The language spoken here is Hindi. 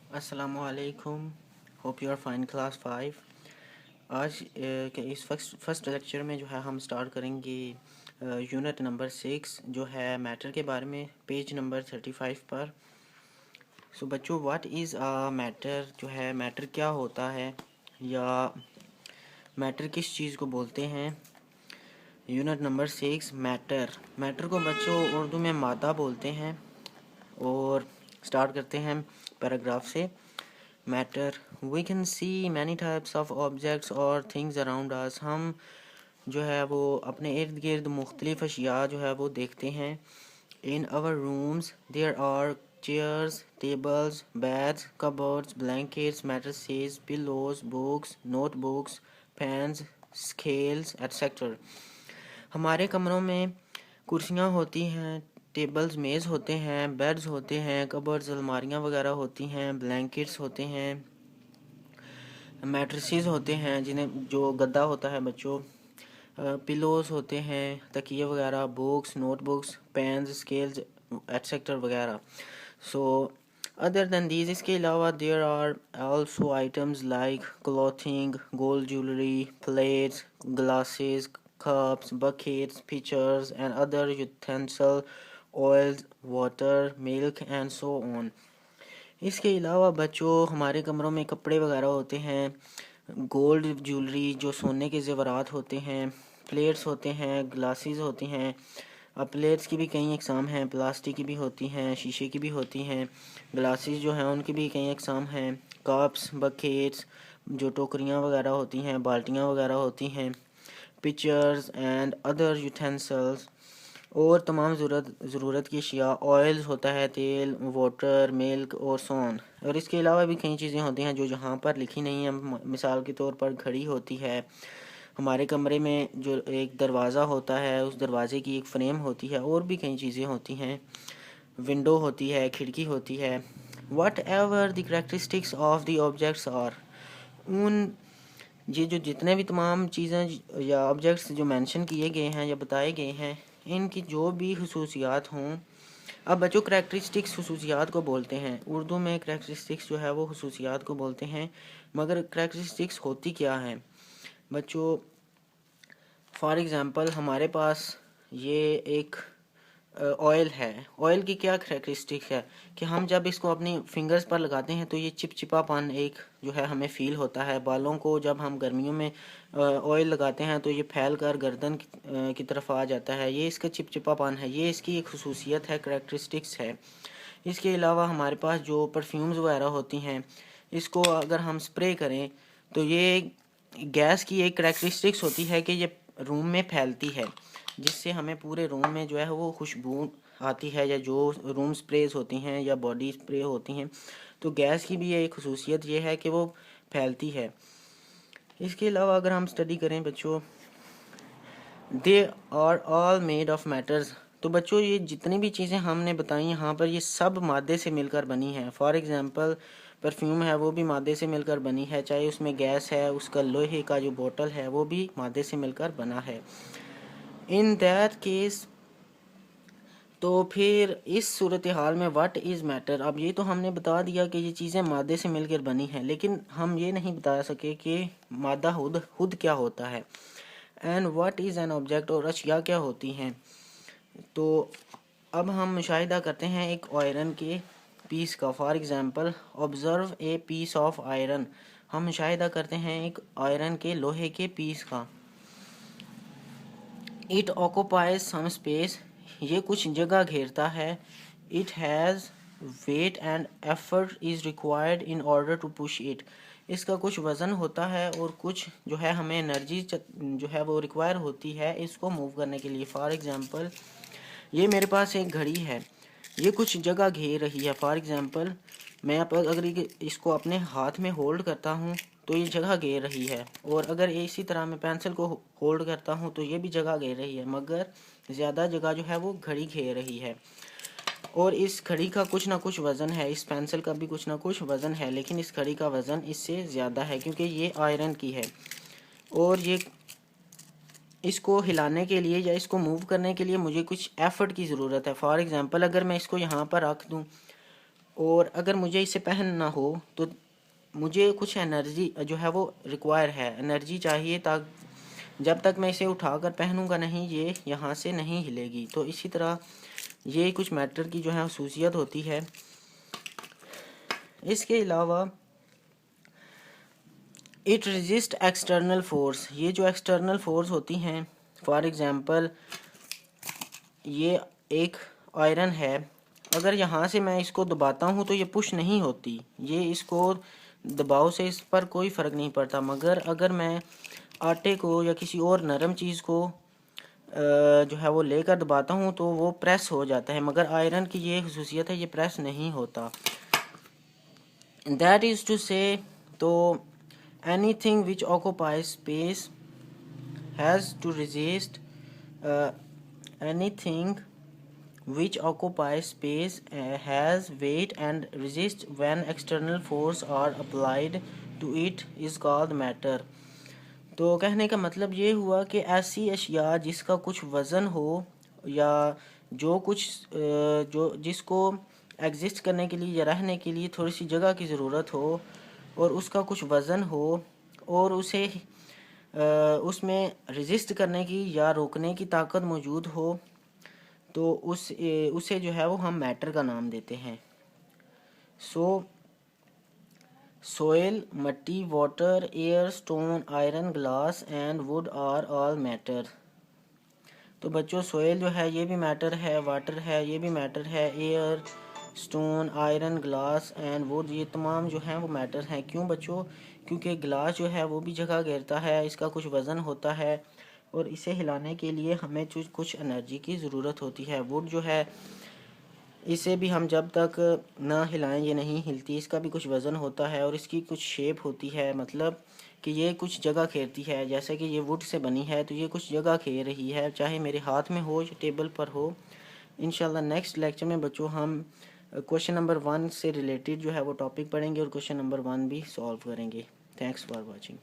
अस्सलामुअलैकुम। Hope you are fine class 5। आज के इस फर्स्ट लेक्चर में जो है हम स्टार्ट करेंगे यूनिट नंबर 6 जो है मैटर के बारे में, पेज नंबर 35 पर। सो बच्चों, व्हाट इज़ अ मैटर, जो है मैटर क्या होता है या मैटर किस चीज़ को बोलते हैं। Unit number 6 matter. मैटर को बच्चों उर्दू में मादा बोलते हैं। और स्टार्ट करते हैं पैराग्राफ से। Matter, we can see many types of objects और थिंग्स अराउंड अस। हम जो है वो अपने इर्द गिर्द मुख्तलिफ अशिया जो है वो देखते हैं। In our rooms there are chairs, tables, beds, cupboards, blankets, mattresses, pillows, books, notebooks, pens, scales etcetera. हमारे कमरों में कुर्सियाँ होती हैं, टेबल्स मेज़ होते हैं, बेड्स होते हैं, कबर्ड्स अलमारियाँ वगैरह होती हैं, ब्लैंकेट्स होते हैं, मैट्रेसेस होते हैं जिन्हें जो गद्दा होता है बच्चों, पिलोस होते हैं, तकिए वगैरह, books, notebooks, pens, scales etcetera वगैरह। सो अदर दैन दीज, इसके अलावा there are also items like clothing, gold jewellery, plates, glasses, cups, buckets, pitchers and other utensils, oils, water, milk and so on. इसके अलावा बच्चों हमारे कमरों में कपड़े वगैरह होते हैं, गोल्ड ज्वेलरी जो सोने के ज़ेवरात होते हैं, प्लेट्स होते हैं, ग्लासेस होती हैं। अब प्लेट्स की भी कई अक़साम हैं, प्लास्टिक की भी होती हैं, शीशे की भी होती हैं। ग्लासेस जो हैं उनकी भी कई अक़साम हैं। कप्स, बकेट्स जो टोकरियाँ वगैरह होती हैं, बाल्टियाँ वगैरह होती हैं, पिक्चर्स एंड अदर यूटेंसिल्स और तमाम ज़रूरत की अशिया, ऑयल्स होता है, तेल, वाटर, मिल्क और सोन। और इसके अलावा भी कई चीज़ें होती हैं जो यहाँ पर लिखी नहीं है। मिसाल के तौर पर घड़ी होती है। हमारे कमरे में जो एक दरवाज़ा होता है उस दरवाज़े की एक फ्रेम होती है। और भी कई चीज़ें होती हैं, विंडो होती है, खिड़की होती है। Whatever the characteristics of the objects are, उन ये जो जितने भी तमाम चीज़ें या ऑब्जेक्ट्स जो मेंशन किए गए हैं या बताए गए हैं, इनकी जो भी खसूसियात हों। अब बच्चों करेक्टरिस्टिक्स खसूसियात को बोलते हैं, उर्दू में करेक्टरिस्टिक्स जो है वो खसूसियात को बोलते हैं। मगर करेक्टरिस्टिक्स होती क्या है बच्चों? फॉर एग्ज़ाम्पल हमारे पास ये एक ऑयल है। ऑयल की क्या करेक्टरिस्टिक है कि हम जब इसको अपनी फिंगर्स पर लगाते हैं तो ये चिपचिपापन एक जो है हमें फ़ील होता है। बालों को जब हम गर्मियों में ऑयल लगाते हैं तो ये फैल कर गर्दन की तरफ आ जाता है। ये इसका चिपचिपापन है, ये इसकी एक खसूसियत है, करेक्टरिस्टिक्स है। इसके अलावा हमारे पास जो परफ्यूम्स वगैरह होती हैं, इसको अगर हम स्प्रे करें तो ये गैस की एक करेक्टरिस्टिक्स होती है कि ये रूम में फैलती है, जिससे हमें पूरे रूम में जो है वो खुशबू आती है। या जो रूम स्प्रेज होती हैं या बॉडी स्प्रे होती हैं, तो गैस की भी एक खसूसियत ये है कि वो फैलती है। इसके अलावा अगर हम स्टडी करें बच्चों, they are all made of matters. तो बच्चों ये जितनी भी चीज़ें हमने बताई यहाँ पर, ये सब मादे से मिलकर बनी है। फॉर एग्ज़ाम्पल परफ्यूम है, वो भी मादे से मिलकर बनी है, चाहे उसमें गैस है, उसका लोहे का जो बोतल है वो भी मादे से मिलकर बना है। इन दैट केस, तो फिर इस सूरत हाल में व्हाट इज़ मैटर। अब ये तो हमने बता दिया कि ये चीज़ें मादे से मिलकर बनी हैं, लेकिन हम ये नहीं बता सके कि मादा खुद क्या होता है। And what is an object, और अशिया क्या होती हैं। तो अब हम मुशाहिदा करते हैं एक आयरन के पीस का। For example observe a piece of iron. हम मुशाहिदा करते हैं एक आयरन के लोहे के पीस का। इट ऑक्यूपाइज सम स्पेस, ये कुछ जगह घेरता है। It has weight and effort is required in order to push it, इसका कुछ वज़न होता है और कुछ जो है हमें एनर्जी जो है वो रिक्वायर होती है इसको मूव करने के लिए। फॉर एग्ज़ाम्पल ये मेरे पास एक घड़ी है, ये कुछ जगह घेर रही है। फॉर एग्ज़ाम्पल मैं अगर इसको अपने हाथ में होल्ड करता हूँ तो ये जगह घेर रही है, और अगर इसी तरह मैं पेंसिल को होल्ड करता हूँ तो ये भी जगह घेर रही है, मगर ज़्यादा जगह जो है वो घड़ी घेर रही है। और इस घड़ी का कुछ ना कुछ वज़न है, इस पेंसिल का भी कुछ ना कुछ वज़न है, लेकिन इस घड़ी का वज़न इससे ज़्यादा है क्योंकि ये आयरन की है। और ये इसको हिलाने के लिए या इसको मूव करने के लिए मुझे कुछ एफ़र्ट की ज़रूरत है। फॉर एग्ज़ाम्पल अगर मैं इसको यहाँ पर रख दूँ और अगर मुझे इसे पहनना हो तो मुझे कुछ एनर्जी जो है वो रिक्वायर है, एनर्जी चाहिए, ताकि जब तक मैं इसे उठाकर पहनूंगा नहीं ये यहाँ से नहीं हिलेगी। तो इसी तरह ये कुछ मैटर की जो है खसूसियत होती है। इसके अलावा इट रेजिस्ट एक्सटर्नल फोर्स, ये जो एक्सटर्नल फोर्स होती हैं, फॉर एग्ज़ाम्पल ये एक आयरन है, अगर यहाँ से मैं इसको दबाता हूँ तो ये पुश नहीं होती, ये इसको दबाव से इस पर कोई फ़र्क नहीं पड़ता। मगर अगर मैं आटे को या किसी और नरम चीज़ को जो है वो लेकर दबाता हूँ तो वो प्रेस हो जाता है, मगर आयरन की ये खसूसियत है, ये प्रेस नहीं होता। दैट इज़ टू से, तो anything which occupies space has to resist anything which occupies space has weight and resist when external force are applied to it is called matter। तो कहने का मतलब ये हुआ कि ऐसी अशिया जिसका कुछ वज़न हो या जो कुछ जो जिसको एग्जिस्ट करने के लिए या रहने के लिए थोड़ी सी जगह की ज़रूरत हो और उसका कुछ वज़न हो और उसे उसमें रेजिस्ट करने की या रोकने की ताकत मौजूद हो, तो उसे जो है वो हम मैटर का नाम देते हैं। सोयल, मट्टी, water, air, stone, iron, glass and wood are all matter. तो बच्चों सोयल जो है ये भी मैटर है, वाटर है ये भी मैटर है, air, stone, iron, glass and would ये तमाम जो हैं वो मैटर हैं। क्यों बच्चों? क्योंकि ग्लास जो है वो भी जगह घेरता है, इसका कुछ वज़न होता है और इसे हिलाने के लिए हमें कुछ एनर्जी की ज़रूरत होती है। वुड जो है इसे भी हम जब तक ना हिलाएं ये नहीं हिलती, इसका भी कुछ वज़न होता है और इसकी कुछ शेप होती है, मतलब कि ये कुछ जगह घेरती है। जैसे कि ये वुड से बनी है तो ये कुछ जगह घेर रही है, चाहे मेरे हाथ में हो या टेबल पर हो। इंशाल्लाह नेक्स्ट लेक्चर में बच्चों हम क्वेश्चन नंबर 1 से रिलेटेड जो है वो टॉपिक पढ़ेंगे और क्वेश्चन नंबर 1 भी सॉल्व करेंगे। Thanks for watching.